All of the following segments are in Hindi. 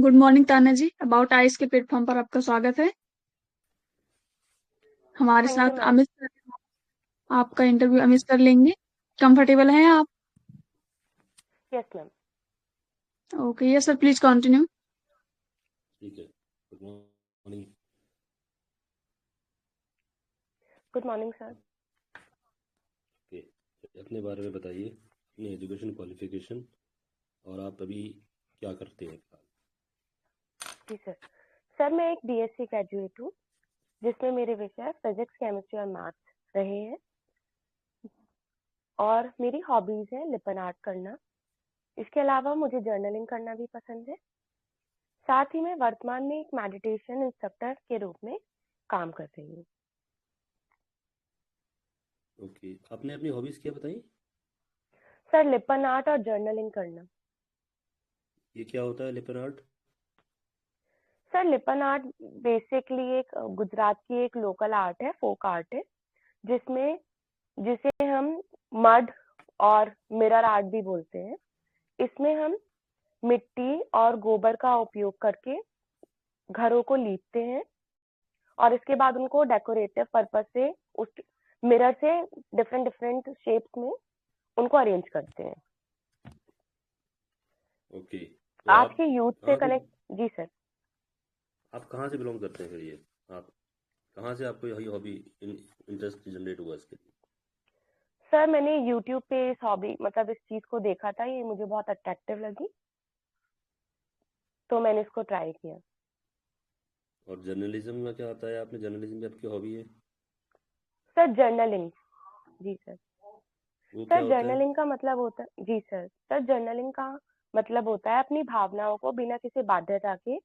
गुड मॉर्निंग ताना जी। अबाउट आइस के प्लेटफॉर्म पर आपका स्वागत है। हमारे थैंक यू साथ मैम। अमित सर आपका इंटरव्यू अमित सर लेंगे। कंफर्टेबल हैं आप? Yes ma'am. Okay, yes sir, please continue. ठीक है। Good morning. Good morning sir. Okay, अपने बारे में बताइए, अपनी एजुकेशन क्वालिफिकेशन और आप अभी क्या करते हैं फिलहाल। जी सर। सर मैं एक बीएससी ग्रेजुएट हूँ, जिसमें मेरे विषय फिजिक्स, केमिस्ट्री और मैथ्स रहे हैं। और मेरी हॉबीज है लिपन आर्ट करना। इसके अलावा मुझे जर्नलिंग करना भी पसंद है। साथ ही मैं वर्तमान में एक मेडिटेशन इंस्ट्रक्टर के रूप में काम कर रही हूँ। ओके, आपने अपनी हॉबीज़ क्या बताई। सर लिपन आर्ट और जर्नलिंग करना। ये क्या होता है लिपन आर्ट। सर लिपन आर्ट बेसिकली एक गुजरात की एक लोकल आर्ट है, फोक आर्ट है, जिसमें जिसे हम मड और मिरर आर्ट भी बोलते हैं। इसमें हम मिट्टी और गोबर का उपयोग करके घरों को लीपते हैं और इसके बाद उनको डेकोरेटिव पर्पस से उस मिरर से डिफरेंट डिफरेंट शेप्स में उनको अरेंज करते हैं। ओके, तो आज आप के यूथ से कहाँ से कनेक्ट। जी सर। आप कहाँ से बिलोंग करते हैं फिर ये आप कहाँ से आपको यही हॉबी इंटरेस्ट जनरेट हुआ इसके लिए। सर मैंने यूट्यूब पे इस हॉबी मतलब इस चीज को देखा था, ये मुझे बहुत अट्रैक्टिव लगी, तो मैंने इसको ट्राई किया। और जर्नलिज्म में क्या आता है, आपने जर्नलिज्म भी आपकी हॉबी है। Sir journaling. जी सर। वो क्या सर होता है। जर्नलिंग का मतलब होता है, जी सर जर्नलिंग का मतलब होता है अपनी भावनाओं को बिना किसी बाध्यता के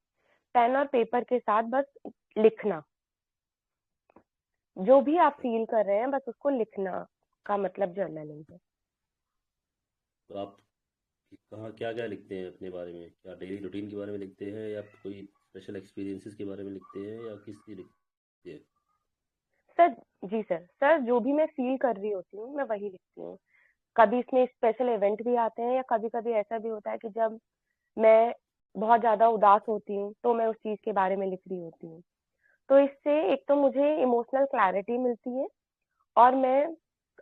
पेन और पेपर के साथ बस लिखना। जो भी आप फील कर रहे हैं बस उसको लिखना का मतलब जर्नलिंग है। तो आप कहाँ क्या क्या लिखते हैं अपने बारे में, क्या डेली रूटीन के बारे में लिखते हैं या कोई स्पेशल एक्सपीरियंसेस के बारे में लिखते हैं या किस चीज़ लिखते हैं। सर जी सर जो भी मैं फील कर रही होती हूँ मैं वही लिखती हूँ। कभी इसमें स्पेशल इवेंट भी आते हैं या कभी कभी ऐसा भी होता है कि जब मैं बहुत ज्यादा उदास होती हूँ तो मैं उस चीज के बारे में लिख रही होती हूँ। तो इससे एक तो मुझे इमोशनल क्लैरिटी मिलती है और मैं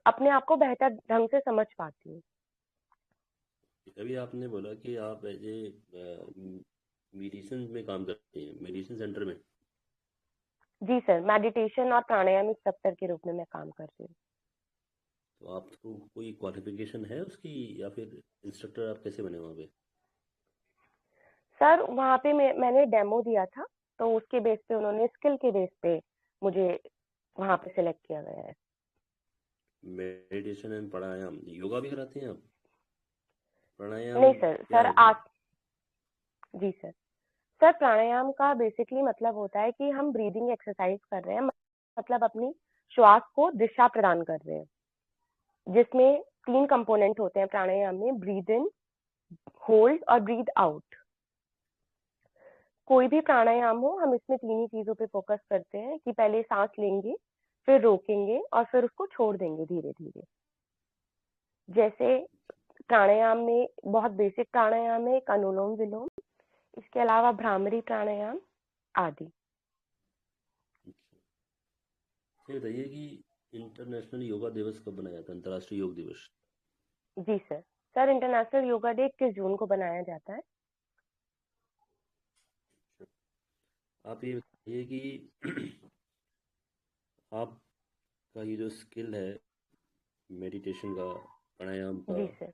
अपने आप को बेहतर ढंग से समझ पाती हूँ। अभी आपने बोला कि आप एज ए मेडिसिन में काम करते हैं, मेडिसिन सेंटर में। जी सर, मेडिटेशन और प्राणायाम इंस्ट्रक्टर के रूप में मैं काम कर रही हूँ। तो आपको कोई क्वालिफिकेशन है उसकी या फिर इंस्ट्रक्टर आप कैसे बने वहाँ पे। सर वहाँ पे मैंने डेमो दिया था, तो उसके बेस पे उन्होंने स्किल के बेस पे मुझे वहाँ पे सिलेक्ट किया गया है। मेडिटेशन एंड प्राणायाम, योगा भी कराते हैं आप। प्राणायाम नहीं सर, क्या होता है। जी सर प्राणायाम का बेसिकली मतलब होता है कि हम ब्रीदिंग एक्सरसाइज कर रहे हैं, मतलब अपनी श्वास को दिशा प्रदान कर रहे हैं, जिसमें 3 कंपोनेंट होते हैं प्राणायाम में, ब्रीद इन, होल्ड और ब्रीद आउट। कोई भी प्राणायाम हो हम इसमें 3 ही चीजों पे फोकस करते हैं कि पहले सांस लेंगे, फिर रोकेंगे और फिर उसको छोड़ देंगे धीरे धीरे। जैसे प्राणायाम में बहुत बेसिक प्राणायाम है, एक अनुलोम विलोम, इसके अलावा भ्रामरी प्राणायाम आदि। ये बताइए कि इंटरनेशनल योगा दिवस कब बनाया था, अंतर्राष्ट्रीय योग दिवस। जी सर इंटरनेशनल योगा डे 21 जून को बनाया जाता है। आप ये बताइए कि आपका ये जो स्किल है मेडिटेशन का, प्राणायाम का, जी सर।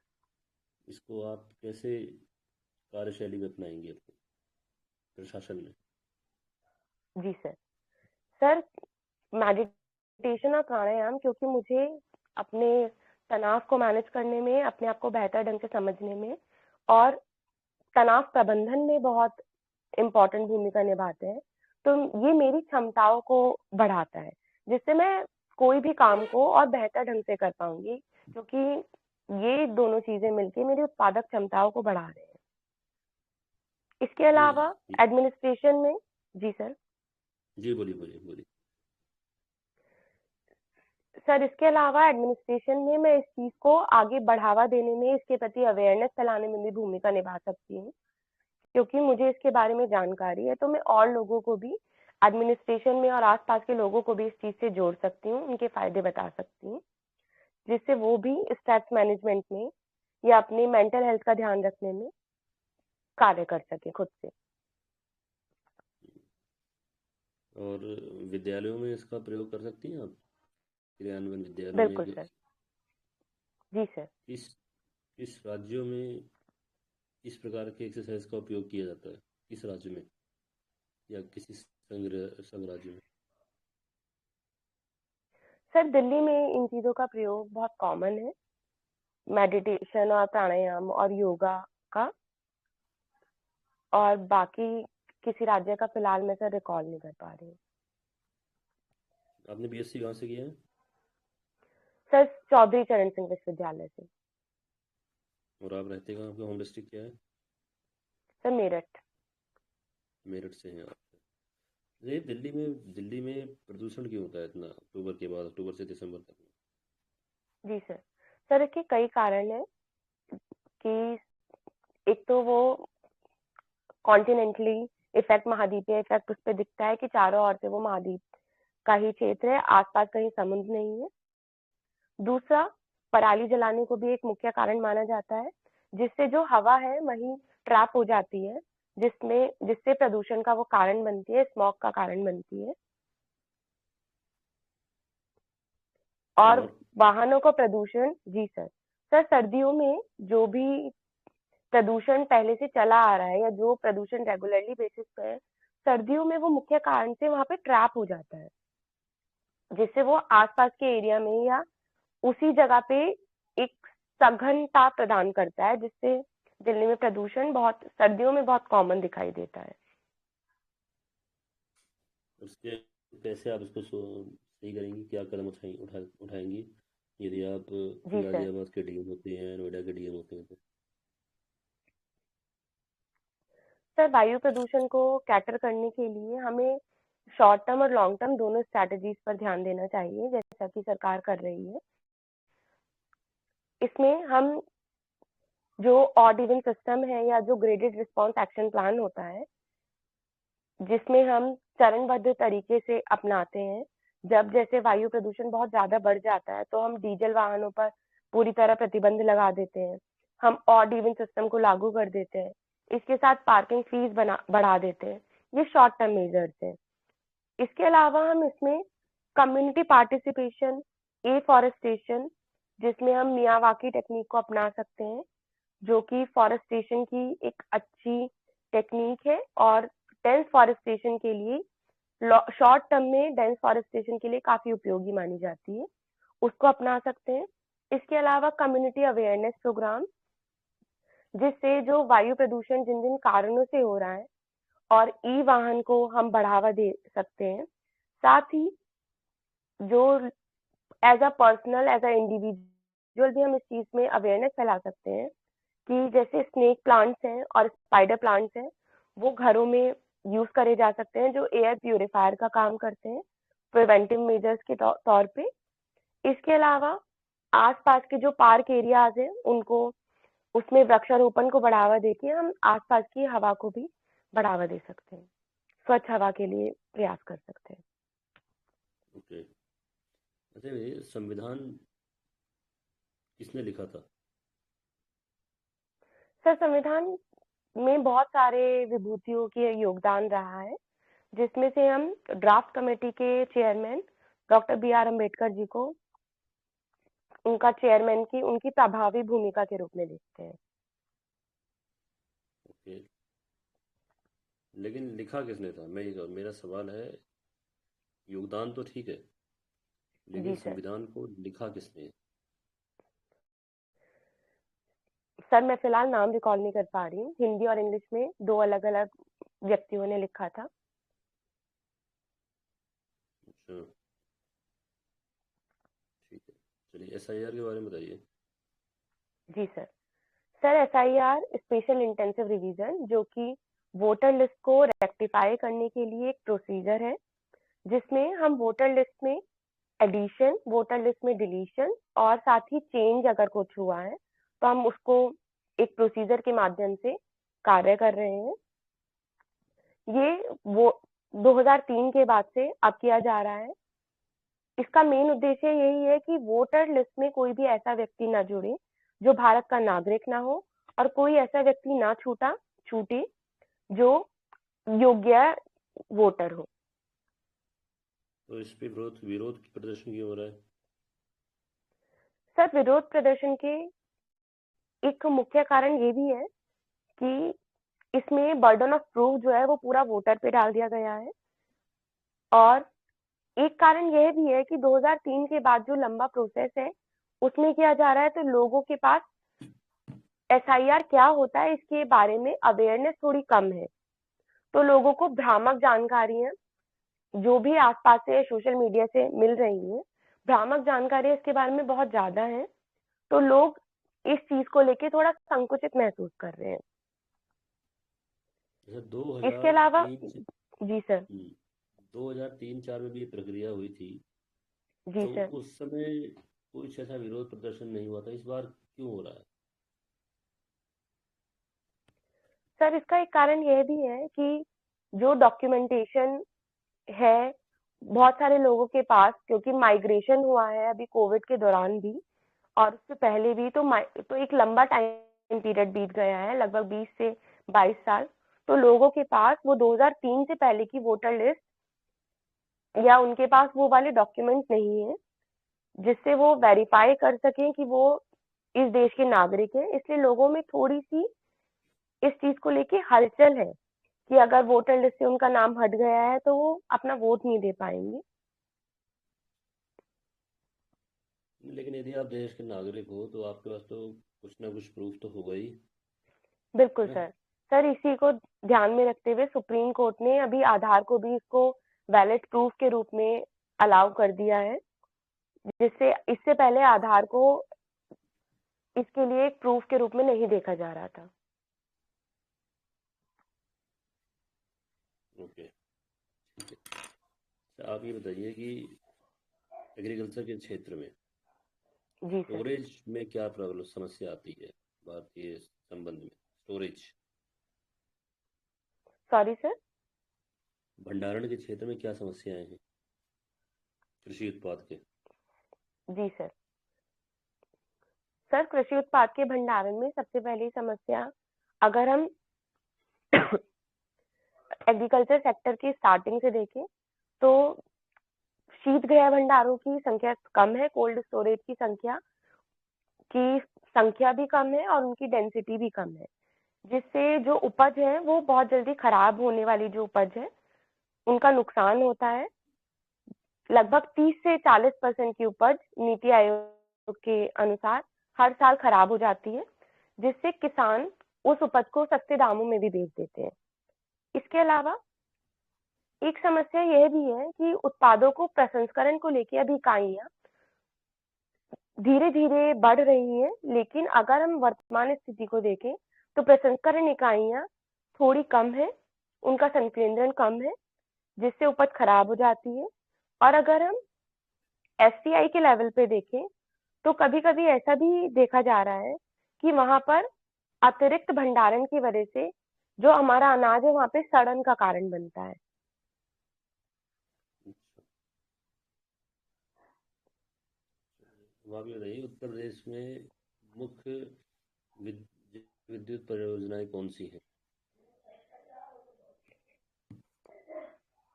इसको आप कैसे कार्यशैली में अपनाएंगे अपने प्रशासन में। जी सर मेडिटेशन और प्राणायाम क्योंकि मुझे अपने तनाव को मैनेज करने में, अपने आप को बेहतर ढंग से समझने में और तनाव प्रबंधन में बहुत इम्पोर्टेंट भूमिका निभाते हैं। तो ये मेरी क्षमताओं को बढ़ाता है, जिससे मैं कोई भी काम को और बेहतर ढंग से कर पाऊंगी, क्योंकि ये दोनों चीजें मिलके मेरी उत्पादक क्षमताओं को बढ़ा रहे हैं। इसके अलावा नहीं। एडमिनिस्ट्रेशन में। जी जी बोलिए बोलिए बोलिए। सर इसके अलावा एडमिनिस्ट्रेशन में मैं इस चीज को आगे बढ़ावा देने में, इसके प्रति अवेयरनेस फैलाने में भी भूमिका निभा सकती हूँ, क्योंकि मुझे इसके बारे में जानकारी है, तो मैं और लोगों को भी एडमिनिस्ट्रेशन में और आसपास के लोगों को भी इस चीज़ से जोड़ सकती हूँ, उनके फ़ायदे बता सकती हूँ, जिससे वो भी स्ट्रेस मैनेजमेंट में या अपनी मेंटल हेल्थ का ध्यान रखने में कार्य कर सकें खुद से। और विद्यालयों में इसका प्रयोग कर सकती हैं आप? क्रियान्वयन विद्यालयों में बिल्कुल सर। जी सर। किस किस राज्यों में किस प्रकार के एक्सरसाइज का उपयोग किया जाता है? किस राज्य में या किसी संघ राज्य में? सर दिल्ली में इन चीज़ों का प्रयोग बहुत कॉमन है, मेडिटेशन और प्राणायाम और योगा का। और बाकी किसी राज्य का फिलहाल मैं सर रिकॉल नहीं कर पा रही हूँ। आपने बीएससी कहाँ से किया है? सर चौधरी चरण सिंह विश्वविद्यालय से। और आप रहते कहाँ? आपका होम डिस्ट्रिक्ट क्या है? सर मेरठ। मेरठ से हैं आप? ये दिल्ली में प्रदूषण क्यों होता है इतना अक्टूबर के बाद, अक्टूबर से दिसंबर तक में? जी सर। सर इसके कई कारण हैं कि एक तो वो कॉन्टिनेंटली इफेक्ट, महाद्वीपीय इफेक्ट उस पर दिखता है कि चारों ओर से वो महाद्वीप का ही क्षेत्र है, आसपास कहीं समुद्र नहीं है। दूसरा, पराली जलाने को भी एक मुख्य कारण माना जाता है, जिससे जो हवा है वही ट्रैप हो जाती है, जिससे प्रदूषण का वो कारण बनती है, स्मॉग का कारण बनती है। और और वाहनों का प्रदूषण। जी सर। सर सर्दियों में जो भी प्रदूषण पहले से चला आ रहा है या जो प्रदूषण रेगुलरली बेसिस पे है, सर्दियों में वो मुख्य कारण से वहां पे ट्रैप हो जाता है, जिससे वो आसपास के एरिया में या उसी जगह पे एक सघनता प्रदान करता है, जिससे दिल्ली में प्रदूषण बहुत सर्दियों में बहुत कॉमन दिखाई देता है। उसके कैसे आप इसको सही करेंगी? क्या कदम उठाएंगी यदि आप जी सर। गाजियाबाद के डीएम होते हैं, नोएडा के डीएम होते हैं तो? सर वायु प्रदूषण को कैटर करने के लिए हमें शॉर्ट टर्म और लॉन्ग टर्म दोनों स्ट्रैटेजीज पर ध्यान देना चाहिए, जैसा कि सरकार कर रही है। इसमें हम जो ऑड इवन सिस्टम है या जो ग्रेडेड रिस्पांस एक्शन प्लान होता है, जिसमें हम चरणबद्ध तरीके से अपनाते हैं। जब जैसे वायु प्रदूषण बहुत ज्यादा बढ़ जाता है तो हम डीजल वाहनों पर पूरी तरह प्रतिबंध लगा देते हैं, हम ऑड इवन सिस्टम को लागू कर देते हैं, इसके साथ पार्किंग फीस बढ़ा देते हैं। ये शॉर्ट टर्म मेजर्स हैं। इसके अलावा हम इसमें कम्युनिटी पार्टिसिपेशन, एफॉरेस्टेशन, जिसमें हम मियावाकी टेक्निक को अपना सकते हैं, जो कि फॉरेस्टेशन की एक अच्छी टेक्निक है और डेंस फॉरेस्टेशन के लिए, शॉर्ट टर्म में डेंस फॉरेस्टेशन के लिए काफी उपयोगी मानी जाती है, उसको अपना सकते हैं। इसके अलावा कम्युनिटी अवेयरनेस प्रोग्राम, जिससे जो वायु प्रदूषण जिन जिन कारणों से हो रहा है और ई वाहन को हम बढ़ावा दे सकते हैं। साथ ही जो as a personal, as an individual भी हम इस चीज में अवेयरनेस फैला सकते हैं कि जैसे स्नेक प्लांट्स हैं और स्पाइडर प्लांट्स हैं, वो घरों में यूज करे जा सकते हैं, जो एयर प्यूरिफायर का काम करते हैं प्रिवेंटिव मेजर्स के तौर पे। इसके अलावा आसपास के जो पार्क एरियाज हैं उनको, उसमें वृक्षारोपण को बढ़ावा देके हम आसपास की हवा को भी बढ़ावा दे सकते हैं, स्वच्छ हवा के लिए प्रयास कर सकते हैं। ओके। अच्छा, ये संविधान किसने लिखा था? सर संविधान में बहुत सारे विभूतियों की योगदान रहा है, जिसमें से हम ड्राफ्ट कमेटी के chairman doctor B R Ambedkar ji को उनका चेयरमैन की उनकी प्रभावी भूमिका के रूप में देखते हैं। ओके, लेकिन लिखा किसने था? मेरा सवाल है, योगदान तो ठीक है, लेकिन जी सर। संविधान को लिखा किसने? सर मैं फिलहाल नाम रिकॉल नहीं कर पा रही हूँ, हिंदी और इंग्लिश में दो अलग अलग व्यक्तियों ने लिखा था। अच्छा, ठीक है। चलिए, एसआईआर के बारे में बताइए। जी sir. Sir SIR special intensive revision, जो कि वोटर लिस्ट को रेक्टिफाई करने के लिए एक प्रोसीजर है, जिसमें हम वोटर लिस्ट में एडिशन, वोटर लिस्ट में डिलीशन और साथ ही चेंज अगर कुछ हुआ है तो हम उसको एक प्रोसीजर के माध्यम से कार्य कर रहे हैं। ये वो 2003 के बाद से अब किया जा रहा है। इसका मेन उद्देश्य यही है कि वोटर लिस्ट में कोई भी ऐसा व्यक्ति ना जुड़े जो भारत का नागरिक ना हो, और कोई ऐसा व्यक्ति ना छूटे जो योग्य वोटर हो। तो इस पे विरोध विरोध प्रदर्शन क्यों हो रहा है? सर, विरोध प्रदर्शन के एक मुख्य कारण ये भी है कि इसमें बर्डन ऑफ प्रूफ जो है वो पूरा वोटर पे डाल दिया गया है, और एक कारण यह भी है कि 2003 के बाद जो लंबा प्रोसेस है उसमें किया जा रहा है, तो लोगों के पास एसआईआर क्या होता है इसके बारे में अवेयरनेस थोड़ी कम है। तो लोगों को भ्रामक जानकारियां जो भी आसपास से सोशल मीडिया से मिल रही है, भ्रामक जानकारी इसके बारे में बहुत ज्यादा है, तो लोग इस चीज को लेके थोड़ा संकुचित महसूस कर रहे हैं। जैसे इसके अलावा 2003 जी सर। 2003-4 में भी ये प्रक्रिया हुई थी, जी तो सर। उस समय कुछ ऐसा विरोध प्रदर्शन नहीं हुआ था, इस बार क्यों हो रहा है? सर, इसका एक कारण यह भी है कि जो डॉक्यूमेंटेशन है बहुत सारे लोगों के पास, क्योंकि माइग्रेशन हुआ है अभी कोविड के दौरान भी और उससे पहले भी, तो एक लंबा टाइम पीरियड बीत गया है, लगभग 20 से 22 साल। तो लोगों के पास वो 2003 से पहले की वोटर लिस्ट या उनके पास वो वाले डॉक्यूमेंट नहीं है जिससे वो वेरीफाई कर सकें कि वो इस देश के नागरिक हैं। इसलिए लोगों में थोड़ी सी इस चीज को लेके हलचल है कि अगर वोटर लिस्ट से उनका नाम हट गया है तो वो अपना वोट नहीं दे पाएंगे। लेकिन यदि आप देश के नागरिक हो तो आपके पास तो कुछ ना कुछ प्रूफ तो होगा ही, बिल्कुल है ना? सर। सर, इसी को ध्यान में रखते हुए सुप्रीम कोर्ट ने अभी आधार को भी इसको वैलिड प्रूफ के रूप में अलाउ कर दिया है, जिससे इससे पहले आधार को इसके लिए एक प्रूफ के रूप में नहीं देखा जा रहा था। ओके, ठीक है। अच्छा, आप ये बताइए कि एग्रीकल्चर के क्षेत्र में जी सर। स्टोरेज में क्या प्रॉब्लम समस्या आती है भारतीय संबंध में? Storage, sorry sir. भंडारण के क्षेत्र में क्या समस्याएं हैं कृषि उत्पाद के? जी सर। सर, कृषि उत्पाद के भंडारण में सबसे पहली समस्या, अगर हम एग्रीकल्चर सेक्टर की स्टार्टिंग से देखें तो शीतगृह भंडारों की संख्या कम है, कोल्ड स्टोरेज की संख्या भी कम है और उनकी डेंसिटी भी कम है, जिससे जो उपज है वो बहुत जल्दी खराब होने वाली जो उपज है उनका नुकसान होता है। लगभग 30 से 40% की उपज नीति आयोग के अनुसार हर साल खराब हो जाती है, जिससे किसान उस उपज को सस्ते दामों में भी बेच देते हैं। इसके अलावा एक समस्या यह भी है कि उत्पादों को प्रसंस्करण को लेकर अभी इकाइयां धीरे धीरे बढ़ रही है, लेकिन अगर हम वर्तमान स्थिति को देखें तो प्रसंस्करण इकाइयां थोड़ी कम है, उनका संकेंद्रण कम है, जिससे उपज खराब हो जाती है। और अगर हम एफसीआई के लेवल पे देखें तो कभी कभी ऐसा भी देखा जा रहा है कि वहां पर अतिरिक्त भंडारण की वजह से जो हमारा अनाज है वहां पे सड़न का कारण बनता है। अब आप ये बताइए, उत्तर प्रदेश में मुख्य विद्युत परियोजनाएं कौन सी हैं?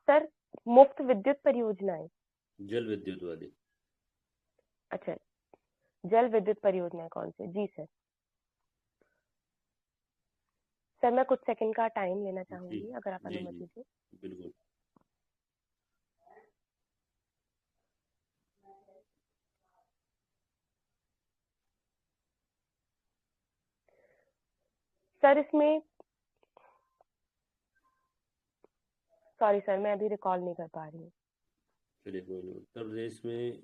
सर, मुफ्त विद्युत परियोजनाएं। जल विद्युत वाली। अच्छा, जल विद्युत परियोजनाएं कौन सी? जी सर। सर, मैं कुछ सेकंड का टाइम लेना जी चाहूंगी अगर आप जी जी, अनुमति दें। बिल्कुल। सर, इसमें सॉरी सर, मैं अभी रिकॉल नहीं कर पा रही हूँ। चलिए, कोई नहीं। उत्तर प्रदेश में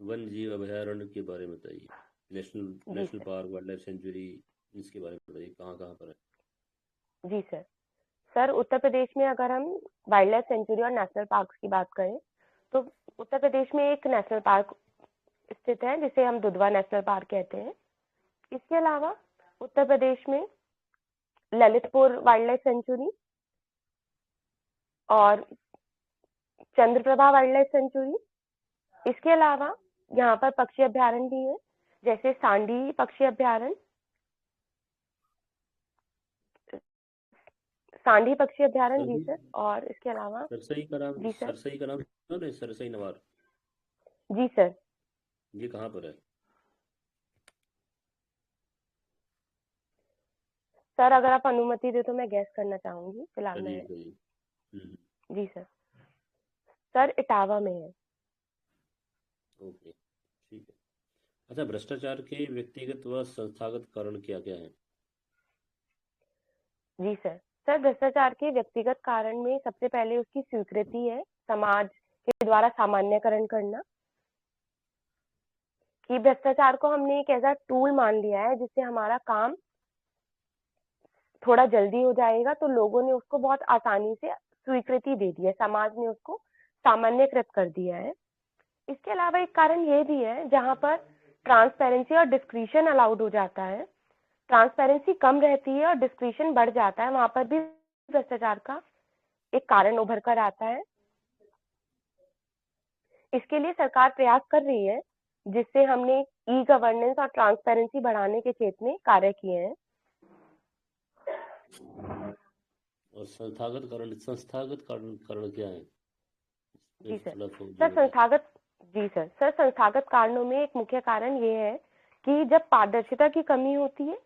वन जीव अभयारण्य के बारे में बताइए। नेशनल जी national sir. Park, wildlife sanctuary, इसके बारे में बताइए, कहाँ कहाँ पर है? जी सर। सर, उत्तर प्रदेश में अगर हम वाइल्ड लाइफ सेंचुरी और नेशनल पार्क की बात करें तो उत्तर प्रदेश में एक नेशनल पार्क स्थित है जिसे हम दुधवा नेशनल पार्क कहते हैं। इसके अलावा उत्तर प्रदेश में ललितपुर वाइल्ड लाइफ सेंचुरी और चंद्रप्रभा वाइल्ड लाइफ सेंचुरी। इसके अलावा यहाँ पर पक्षी अभ्यारण्य भी है, जैसे सांडी पक्षी अभ्यारण्य, सांडी पक्षी अभ्यारण्य जी सर। और इसके अलावा सरसई का नाम, जी सर। सरसई का नाम सुना है? सरसई नवार, जी सर। ये कहाँ पर है? सर अगर आप अनुमति दे तो मैं गैस करना चाहूंगी फिलहाल चलिए मैं। चलिए। जी सर। सर इटावा में है। ओके, ठीक है। अच्छा, भ्रष्टाचार के व्यक्तिगत व संस्थागत कारण क्या क्या है? जी सर। सर भ्रष्टाचार के व्यक्तिगत कारण में सबसे पहले उसकी स्वीकृति है, समाज के द्वारा सामान्यकरण करना, कि भ्रष्टाचार को हमने एक ऐसा टूल मान लिया है जिससे हमारा काम थोड़ा जल्दी हो जाएगा, तो लोगों ने उसको बहुत आसानी से स्वीकृति दे दी है, समाज ने उसको सामान्यकृत कर दिया है। इसके अलावा एक कारण ये भी है जहां पर ट्रांसपेरेंसी और डिस्क्रिशन अलाउड हो जाता है, ट्रांसपेरेंसी कम रहती है और डिस्क्रिशन बढ़ जाता है, वहां पर भी भ्रष्टाचार का एक कारण उभर कर आता है। इसके लिए सरकार प्रयास कर रही है, जिससे हमने ई गवर्नेंस और ट्रांसपेरेंसी बढ़ाने के क्षेत्र में कार्य किए हैं। और संस्थागत कारण क्या है? जी सर। थोड़ा सर संस्थागत कारणों में एक मुख्य कारण ये है कि जब पारदर्शिता की कमी होती है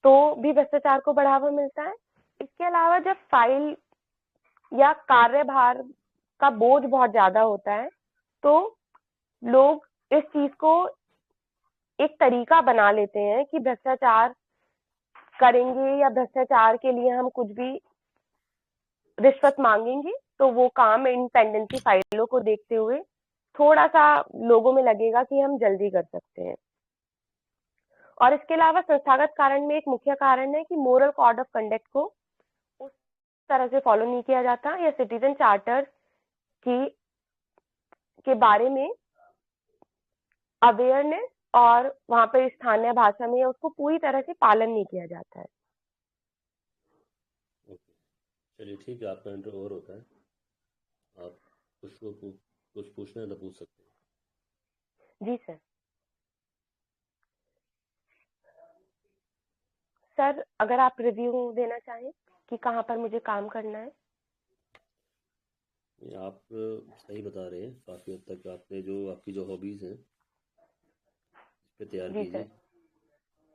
तो भी भ्रष्टाचार को बढ़ावा मिलता है। इसके अलावा जब फाइल या कार्यभार का बोझ बहुत ज्यादा होता है तो लोग इस चीज को एक तरीका बना लेते हैं कि भ्रष्टाचार करेंगे या भ्रष्टाचार के लिए हम कुछ भी रिश्वत मांगेंगे, तो वो काम इंडिपेंडेंसी फाइलों को देखते हुए थोड़ा सा लोगों में लगेगा कि हम जल्दी कर सकते हैं। और इसके अलावा संस्थागत कारण में एक मुख्य कारण है कि मोरल कोड ऑफ कंडक्ट को उस तरह से फॉलो नहीं किया जाता, या सिटीजन चार्टर की के बारे में अवेयरनेस और वहां पर स्थानीय भाषा में उसको पूरी तरह से पालन नहीं किया जाता है। ओके, चलिए ठीक है, आपका इंटरव्यू और होता है। आप कुछ पूछना है तो पूछ सकते हैं। जी सर। सर अगर आप रिव्यू देना चाहें कि कहाँ पर मुझे काम करना है। आप सही बता रहे हैं, काफ़ी हद तक आपने जो आपकी जो हॉबीज़ हैं इस पे तैयार जी कीजिए। सर।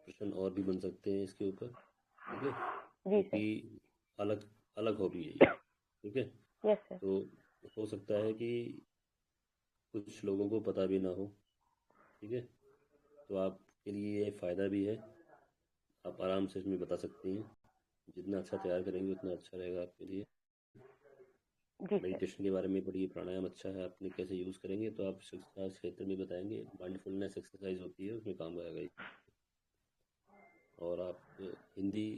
प्रश्न और भी बन सकते हैं इसके ऊपर, ठीक है, जी सर। क्योंकि अलग अलग हॉबी है ये, ठीक है। Yes sir. तो हो सकता है कि कुछ लोगों को पता भी ना हो, ठीक है, तो आपके लिए ये फ़ायदा भी है, आप आराम से इसमें बता सकती हैं। जितना अच्छा तैयार करेंगे उतना अच्छा रहेगा आपके लिए। जी सर। मेडिटेशन के बारे में पढ़िए, प्राणायाम अच्छा है, आपने कैसे यूज़ करेंगे तो आप शिक्षा क्षेत्र में बताएंगे। माइंडफुलनेस एक्सरसाइज होती है, उसमें काम आएगा ये। और आप हिंदी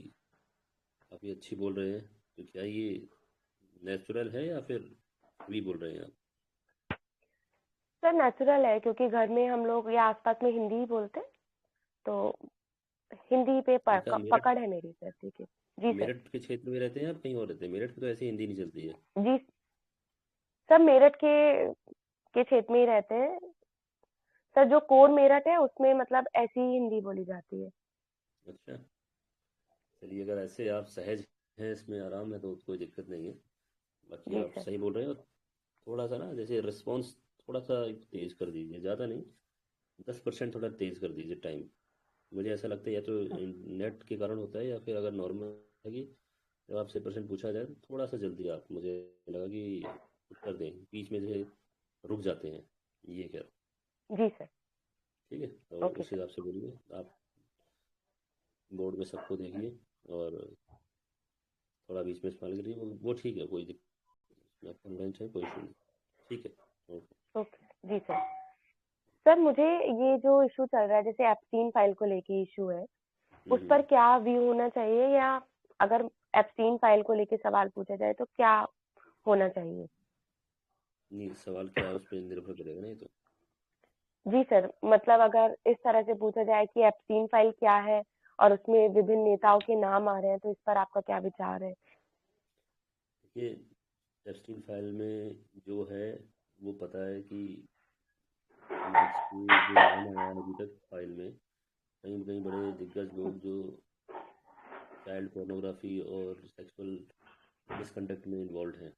काफ़ी अच्छी बोल रहे हैं, तो क्या ये नेचुरल है या फिर भी बोल रहे हैं आप? सर नेचुरल है, क्योंकि घर में हम लोग या आसपास में हिंदी ही बोलते हैं, तो हिंदी पे अच्छा, पकड़ है मेरी सर। ठीक है। जी सर। मेरठ के क्षेत्र में रहते हैं आप, कहीं और रहते हैं? मेरठ में तो ऐसे हिंदी नहीं चलती है। जी सर, मेरठ के क्षेत्र में ही रहते हैं सर। जो कोर मेरठ है उसमें मतलब ऐसी ही हिंदी बोली जाती है। अच्छा, चलिए, अगर ऐसे आप सहज हैं, इसमें आराम है, तो कोई दिक्कत नहीं है। बाकी जी आप सर। सही बोल रहे हो। थोड़ा सा ना, जैसे रिस्पॉन्स थोड़ा सा तेज कर दीजिए, ज़्यादा नहीं, 10% थोड़ा तेज कर दीजिए टाइम। मुझे ऐसा लगता है या तो नेट के कारण होता है, या फिर अगर नॉर्मल है कि जब आपसे प्रश्न पूछा जाए तो थोड़ा सा जल्दी आप, मुझे लगा कि उत्तर दें, बीच में से रुक जाते हैं, ये क्या? जी सर। ठीक है, तो ओके उस सर। हिसाब से बोलिए आप। बोर्ड में सबको देखिए और थोड़ा बीच में इस्तेमाल करिए, वो ठीक है, कोई दिक्कत नहीं, आपका लंच है, कोई इशू नहीं। ठीक है, ओके। ओके जी सर। सर मुझे ये जो इशू चल रहा है, जैसे एप्स्टीन फाइल को लेके इशू है, उस पर हम्म। क्या व्यू होना चाहिए, या अगर एप्स्टीन फाइल को लेके सवाल पूछा जाए तो क्या होना चाहिए। नहीं, सवाल क्या है उस पर निर्भर करेगा ना ये तो। जी सर, मतलब अगर इस तरह से पूछा जाए कि एप्स्टीन फाइल क्या है और उसमें विभिन्न नेताओं के नाम आ रहे हैं, तो इस पर आपका क्या विचार है? ये एप्स्टीन फाइल में जो है वो पता है कि समाज के जो नाम आया है अभी तक फाइल में, कहीं कहीं बड़े दिग्गज लोग जो चाइल्ड पोर्नोग्राफी और सेक्सुअल मिसकंडक्ट में इन्वॉल्व हैं।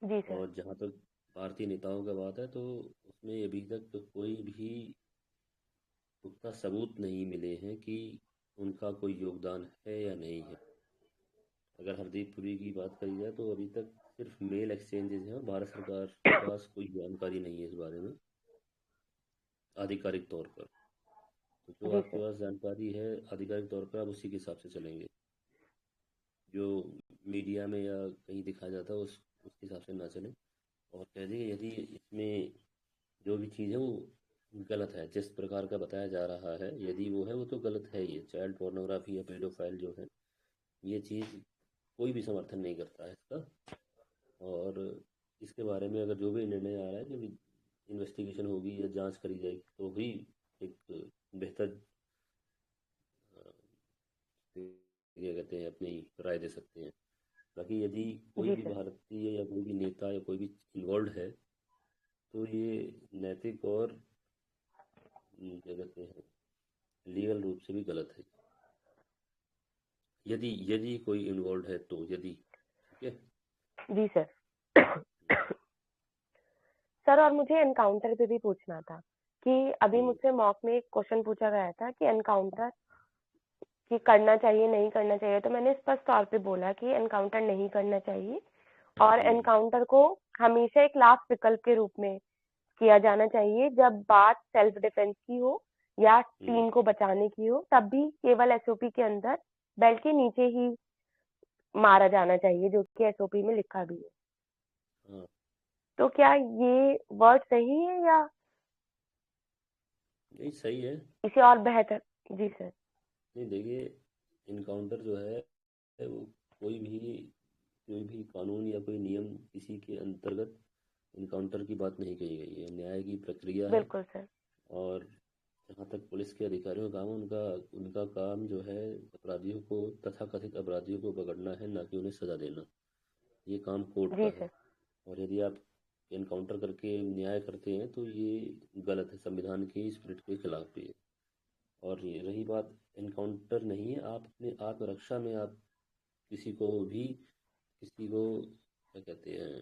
जी सर। और जहाँ तक भारतीय नेताओं का बात है तो उसमें अभी तक तो कोई भी पुख्ता सबूत नहीं मिले हैं कि उनका कोई योगदान है या नहीं है। अगर हरदीप पुरी की बात करी जाए तो अभी तक सिर्फ मेल एक्सचेंजेस हैं और भारत सरकार के पास कोई जानकारी नहीं है इस बारे में आधिकारिक तौर पर। तो जो जी आपके सर। पास जानकारी है आधिकारिक तौर पर आप उसी के हिसाब से चलेंगे। जो मीडिया में या कहीं दिखाया जाता है उसके हिसाब से ना चलें और कह दें यदि इसमें जो भी चीज़ है वो गलत है जिस प्रकार का बताया जा रहा है, यदि वो है वो तो गलत है। ये चाइल्ड पोर्नोग्राफी या पेडोफाइल जो है ये चीज़ कोई भी समर्थन नहीं करता है इसका। और इसके बारे में अगर जो भी निर्णय आ रहा है जब इन्वेस्टिगेशन होगी या जांच करी जाएगी तो ही एक बेहतर क्या कहते हैं अपनी राय दे सकते हैं। बाकी यदि कोई जी भी सर। भारतीय या कोई भी नेता या कोई भी इन्वॉल्व है तो ये नैतिक और क्या कहते हैं लीगल रूप से भी गलत है। यदि यदि कोई इन्वॉल्व है तो यदि ठीक है। जी सर। सर और मुझे एनकाउंटर पे भी पूछना था कि अभी मुझसे मॉक में एक क्वेश्चन पूछा गया था कि एनकाउंटर कि करना चाहिए नहीं करना चाहिए, तो मैंने स्पष्ट तौर पे बोला कि एनकाउंटर नहीं करना चाहिए और एनकाउंटर को हमेशा एक लास्ट विकल्प के रूप में किया जाना चाहिए जब बात सेल्फ डिफेंस की हो या टीम को बचाने की हो, तब भी केवल एसओपी के अंदर बेल्ट के नीचे ही मारा जाना चाहिए, जो कि एसओपी में लिखा भी है। हाँ तो क्या ये वर्ड सही है या नहीं सही है। इसे और बेहतर? जी सर। नहीं देखिए इनकाउंटर जो है वो कोई भी कानून या कोई नियम किसी के अंतर्गत इनकाउंटर की बात नहीं कही गई है। न्याय की प्रक्रिया है बिल्कुल सर। और जहाँ तक पुलिस के अधिकारियों का काम है उनका उनका काम जो है अपराधियों को तथाकथित अपराधियों को पकड़ना है, ना कि उन्हें सजा देना। ये काम कोर्ट का जी है। सर। और यदि आप इनकाउंटर करके न्याय करते हैं तो ये गलत है, संविधान की स्पिरिट के खिलाफ भी है। और ये रही बात इनकाउंटर नहीं है, आप अपने आत्मरक्षा में आप किसी को भी किसी को क्या कहते हैं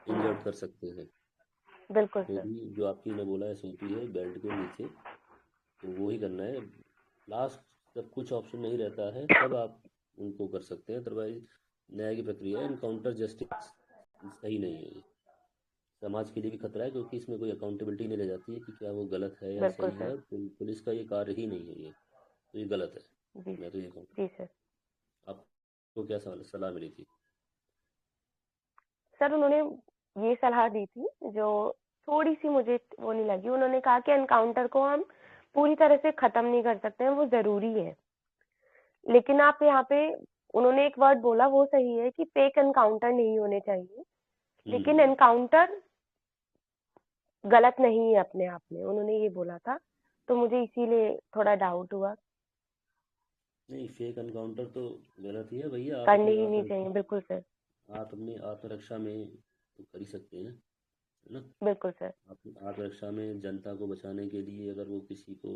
इंजर्ड कर सकते हैं। बिल्कुल जो सर। भी जो आपकी ने बोला एसओपी है बेल्ट के नीचे तो वो ही करना है। लास्ट जब कुछ ऑप्शन नहीं रहता है तब आप उनको कर सकते हैं, अदरवाइज न्याय की प्रक्रिया इनकाउंटर जस्टिस सही नहीं है। ये समाज के लिए भी खतरा है क्योंकि इसमें कोई अकाउंटेबिलिटी नहीं रह जाती है कि क्या वो गलत है या बिल्कुल सही है। सर। और पुलिस का ये कार्य ही नहीं है ये, तो ये गलत है। जी। मैं तो ये कहूँगा। जी सर। आपको क्या सलाह मिली थी? सर उन्होंने ये सलाह दी थी जो थोड़ी सी मुझे वो नहीं लगी। उन्होंने कहा कि एनकाउंटर को हम पूरी तरह से खत्म नहीं कर सकते हैं, वो जरूरी है, लेकिन आप यहाँ पे उन्होंने एक वर्ड बोला वो सही है कि फेक एनकाउंटर नहीं होने चाहिए, लेकिन हम्म। एनकाउंटर गलत नहीं है अपने आप में, उन्होंने ये बोला था, तो मुझे इसीलिए थोड़ा डाउट हुआ। नहीं फेक एनकाउंटर तो गलत ही है भैया। करने ही नहीं चाहिए। बिल्कुल सर। आप अपनी आत्मरक्षा में तो कर ही सकते हैं, है ना। बिल्कुल सर। आप आत्मरक्षा में जनता को बचाने के लिए अगर वो किसी को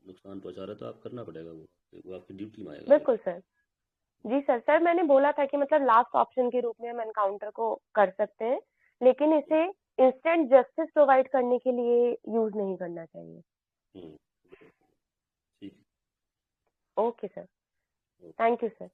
नुकसान पहुंचा रहा है तो आप करना पड़ेगा। वो आपकी ड्यूटी में आएगा वो। बिल्कुल सर। जी सर। सर मैंने बोला था कि मतलब लास्ट ऑप्शन के रूप में हम एनकाउंटर को कर सकते हैं, लेकिन इसे इंस्टेंट जस्टिस प्रोवाइड करने के लिए यूज नहीं करना चाहिए। ठीक। Okay sir. Okay. Thank you sir.